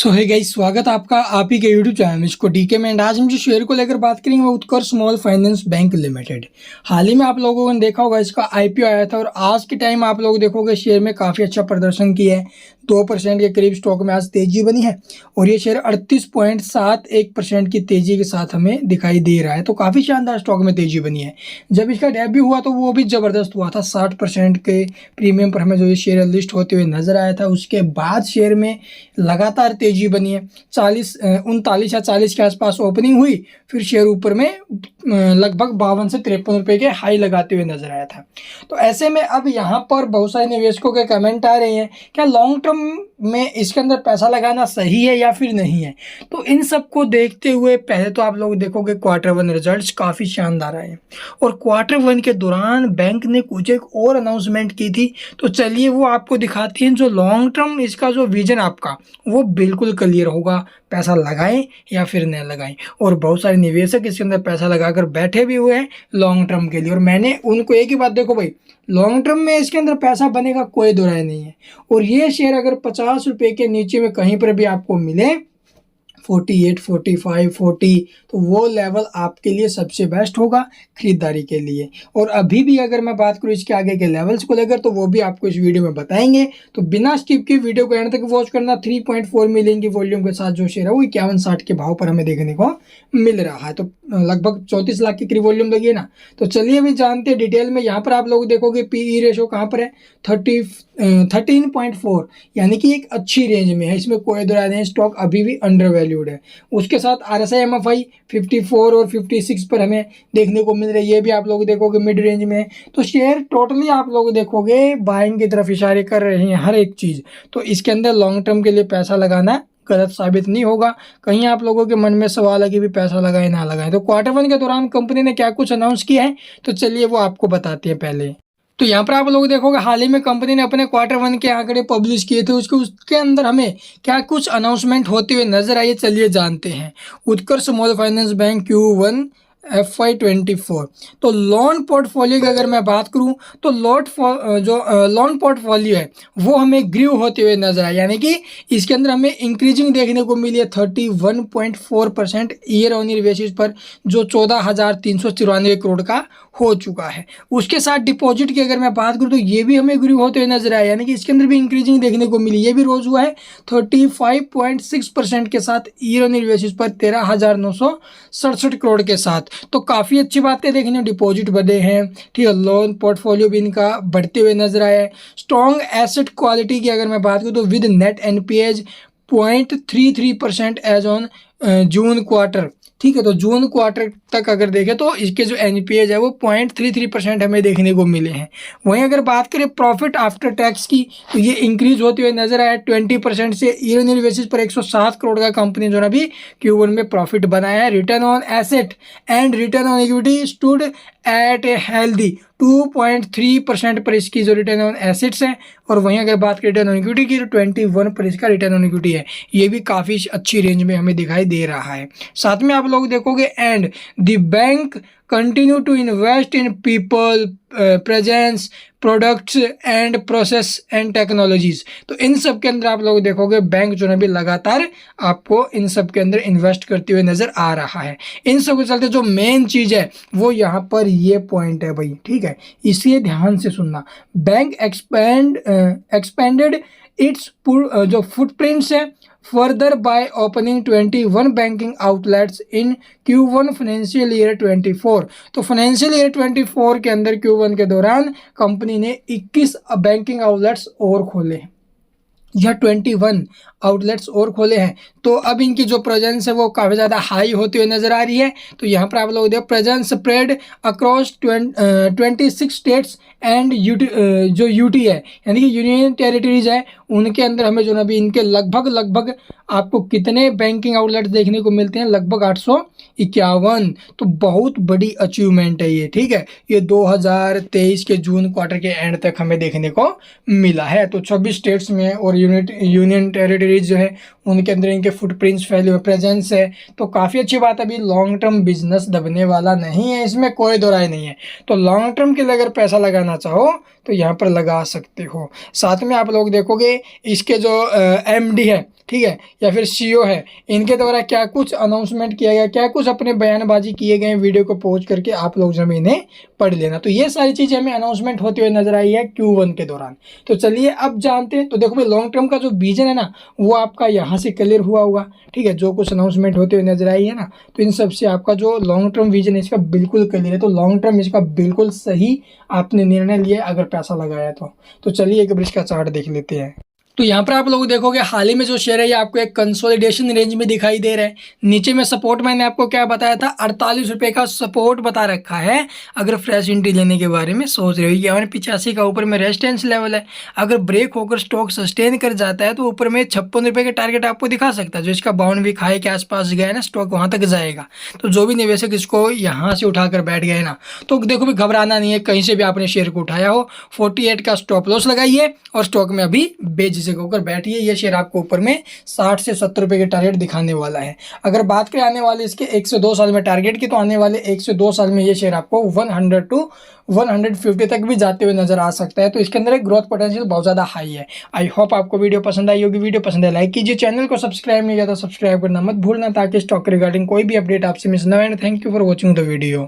सो है गाइस, स्वागत है आपका आप ही के यूट्यूब चैनल इसको डीके में। आज हम जो शेयर को लेकर बात करेंगे वो उत्कर्ष स्मॉल फाइनेंस बैंक लिमिटेड। हाल ही में आप लोगों ने देखा होगा इसका आईपीओ आया था और आज के टाइम आप लोग देखोगे शेयर में काफ़ी अच्छा प्रदर्शन किया है। 2% के करीब स्टॉक में आज तेजी बनी है और ये शेयर 38.71% की तेजी के साथ हमें दिखाई दे रहा है। तो काफ़ी शानदार स्टॉक में तेजी बनी है। जब इसका डेब्यू हुआ तो वो भी ज़बरदस्त हुआ था। 60% के प्रीमियम पर हमें जो ये शेयर लिस्ट होते हुए नजर आया था। उसके बाद शेयर में लगातार तेजी बनी है। 39 या 40 के आसपास ओपनिंग हुई, फिर शेयर ऊपर में लगभग 52 से 53 रुपए के हाई लगाते हुए नजर आया था। तो ऐसे में अब यहाँ पर बहुत सारे निवेशकों के कमेंट आ रहे हैं, क्या लॉन्ग टर्म में इसके अंदर पैसा लगाना सही है या फिर नहीं है। तो इन सब को देखते हुए पहले तो आप लोग देखोगे Q1 रिजल्ट्स काफ़ी शानदार आए और Q1 के दौरान बैंक ने कुछ एक और अनाउंसमेंट की थी। तो चलिए वो आपको दिखाती हैं। जो लॉन्ग टर्म इसका जो विजन आपका वो बिल्कुल क्लियर होगा, पैसा लगाएं या फिर न लगाएं। और बहुत सारे निवेशक इसके अंदर पैसा लगाकर बैठे भी हुए हैं लॉन्ग टर्म के लिए। और मैंने उनको एक ही बात, देखो भाई लॉन्ग टर्म में इसके अंदर पैसा बनेगा, कोई दो राय नहीं है। और ये शेयर अगर 50 रुपये के नीचे में कहीं पर भी आपको मिले 48, 45, 40, तो वो लेवल आपके लिए सबसे बेस्ट होगा खरीदारी के लिए। और अभी भी अगर मैं बात करूँ इसके आगे के लेवल्स को लेकर तो वो भी आपको इस वीडियो में बताएंगे। तो बिना स्किप की वीडियो को एंड तक वॉच करना। 3.4 मिलियन की वॉल्यूम के साथ जो शेयर है वो 51-60 के भाव पर हमें देखने को मिल रहा है। तो लगभग 34 लाख की करीब वॉल्यूम लगी है ना। तो चलिए अभी जानते हैं डिटेल में। यहाँ पर आप लोग देखोगे पीई रेशो कहाँ पर है, 13.4, यानी कि एक अच्छी रेंज में है। इसमें कोई दो राय नहीं, स्टॉक अभी भी अंडर वैल्यूड है। उसके साथ RSI MFI 54 और 56 पर हमें देखने को मिल रही है। ये भी आप लोग देखोगे मिड रेंज में है। तो शेयर टोटली आप लोग देखोगे बाइंग की तरफ इशारे कर रहे हैं हर एक चीज़। तो इसके अंदर लॉन्ग टर्म के लिए पैसा लगाना गलत साबित नहीं होगा। कहीं आप लोगों के मन में सवाल है कि भी पैसा लगाएं ना लगाएं। तो Q1 के दौरान कंपनी ने क्या कुछ अनाउंस किया है तो चलिए वो आपको बताते हैं पहले। तो यहाँ पर आप लोग देखोगे हाल ही में कंपनी ने अपने Q1 के आंकड़े पब्लिश किए थे। उसके अंदर हमें क्या कुछ अनाउंसमेंट होते हुए नजर आइए, चलिए जानते हैं। Utkarsh Small Finance Bank Q1 FY24। तो लोन पोर्टफोलियो की अगर मैं बात करूं तो लोन पोर्टफोलियो है वो हमें ग्रीव होते हुए नजर आया, यानी कि इसके अंदर हमें इंक्रीजिंग देखने को मिली है 31.4% ईयर ऑन ईयर बेसिस पर, जो 14,394 करोड़ का हो चुका है। उसके साथ डिपॉजिट की अगर मैं बात करूं तो ये भी हमें ग्रीव होते हुए नजर आया, यानी कि इसके अंदर भी इंक्रीजिंग देखने को मिली। ये भी रोज हुआ है 35.6% के साथ ईयर ऑन ईयर बेसिस पर 13,967 करोड़ के साथ। तो काफ़ी अच्छी बातें देखने, डिपॉजिट बढ़े हैं, ठीक है। लोन पोर्टफोलियो भी इनका बढ़ते हुए नजर आया है। स्ट्रॉन्ग एसेट क्वालिटी की अगर मैं बात करूँ तो with net NPA 0.33% as on June quarter, ठीक है। तो जून क्वार्टर तक अगर देखें तो इसके जो NPA है वो 0.33% हमें देखने को मिले हैं। वहीं अगर बात करें प्रॉफिट आफ्टर टैक्स की तो ये इंक्रीज होते हुए नजर आया 20% से ईयर ऑन ईयर बेसिस पर 107 करोड़ का कंपनी जो है अभी Q1 में प्रॉफिट बनाया है। Return on asset and return on equity stood at a healthy 2.3% पर इसकी जो रिटर्न ऑन एसेट्स है। और वहीं अगर बात करें रिटर्न ऑन इक्विटी की तो 21 पर इसका रिटर्न ऑन इक्विटी है। ये भी काफ़ी अच्छी रेंज में हमें दिखाई दे रहा है। साथ में आप लोग देखोगे and the bank continue to invest in people, presence, products and process and technologies. तो इन सब के अंदर आप लोग देखोगे बैंक जो है भी लगातार आपको इन सब के अंदर इन्वेस्ट करते हुए नजर आ रहा है। इन सब के चलते जो मेन चीज़ है वो यहाँ पर ये पॉइंट है भाई, ठीक है। इसे ध्यान से सुनना। बैंक एक्सपेंडेड इट्स जो फुटप्रिंट्स है further by opening 21 banking outlets in Q1 financial year 24। तो फाइनेंशियल ईयर 24 के अंदर Q1 के दौरान कंपनी ने 21 बैंकिंग आउटलेट्स और खोले हैं या 21 आउटलेट्स और खोले हैं। तो अब इनकी जो प्रेजेंस है वो काफ़ी ज़्यादा हाई होती हुई नज़र आ रही है। तो यहाँ पर आप लोग देखो presence spread across 26 states and जो यूटी है यानी कि यूनियन टेरिटरीज है उनके अंदर हमें जो ना भी इनके लगभग आपको कितने बैंकिंग आउटलेट्स देखने को मिलते हैं, लगभग 851। तो बहुत बड़ी अचीवमेंट है ये, ठीक है। ये 2023 के जून क्वार्टर के एंड तक हमें देखने को मिला है। तो 26 स्टेट्स में और यूनियन टेरिटरी सब्सिडरीज जो है उनके अंदर इनके फुटप्रिंट्स फैले हुए, प्रेजेंस है, तो काफ़ी अच्छी बात है। अभी लॉन्ग टर्म बिजनेस दबने वाला नहीं है, इसमें कोई दो राय नहीं है। तो लॉन्ग टर्म के लिए अगर पैसा लगाना चाहो तो यहाँ पर लगा सकते हो। साथ में आप लोग देखोगे इसके जो एमडी है, ठीक है, या फिर सीईओ है, इनके द्वारा क्या कुछ अनाउंसमेंट किया गया, क्या कुछ अपने बयानबाजी किए गए, वीडियो को पहुंच करके आप लोग जब इन्हें पढ़ लेना। तो ये सारी चीज़ें हमें अनाउंसमेंट होते हुए नजर आई है Q1 के दौरान। तो चलिए अब जानते हैं। तो देखो भाई, लॉन्ग टर्म का जो विजन है ना, वो आपका यहाँ से क्लियर हुआ होगा, ठीक है। जो कुछ अनाउंसमेंट होते हुए नजर आई है ना, तो इन सब से आपका जो लॉन्ग टर्म विजन है इसका बिल्कुल क्लियर है। तो लॉन्ग टर्म इसका बिल्कुल सही आपने निर्णय लिया अगर पैसा लगाया तो चलिए एक बार इसका चार्ट देख लेते हैं। तो यहाँ पर आप लोग देखोगे हाल ही में जो शेयर है ये आपको एक कंसोलिडेशन रेंज में दिखाई दे रहा है। नीचे में सपोर्ट मैंने आपको क्या बताया था, 48 रुपये का सपोर्ट बता रखा है अगर फ्रेश एंट्री लेने के बारे में सोच रहे हो। 85 का ऊपर में रेजिस्टेंस लेवल है। अगर ब्रेक होकर स्टॉक सस्टेन कर जाता है तो ऊपर में 56 रुपये का टारगेट आपको दिखा सकता है। जो इसका बाउंड वीक हाई के आसपास गया है ना, स्टॉक वहाँ तक जाएगा। तो जो भी निवेशक इसको यहाँ से उठाकर बैठ गए ना, तो देखो भी घबराना नहीं है। कहीं से भी आपने शेयर को उठाया हो, 48 का स्टॉप लॉस लगाइए और स्टॉक में अभी बेझिझक होकर बैठिए। ये शेयर आपको ऊपर में 60 से 70 रुपए के टारगेट दिखाने वाला है। अगर बात करें आने वाले इसके 1 से 2 साल में टारगेट की, तो आने वाले 1 से 2 साल में ये शेयर आपको 100 टू 150 तक भी जाते हुए नजर आ सकता है। तो इसके अंदर एक ग्रोथ पोटेंशियल बहुत ज़्यादा हाई है। आई होप आपको वीडियो पसंद आई होगी। वीडियो पसंद है लाइक कीजिए, चैनल को सब्सक्राइब नहीं किया तो सब्सक्राइब करना मत भूलना, ताकि स्टॉक रिगार्डिंग कोई भी अपडेट आपसे मिस ना हो। And thank you for watching the video.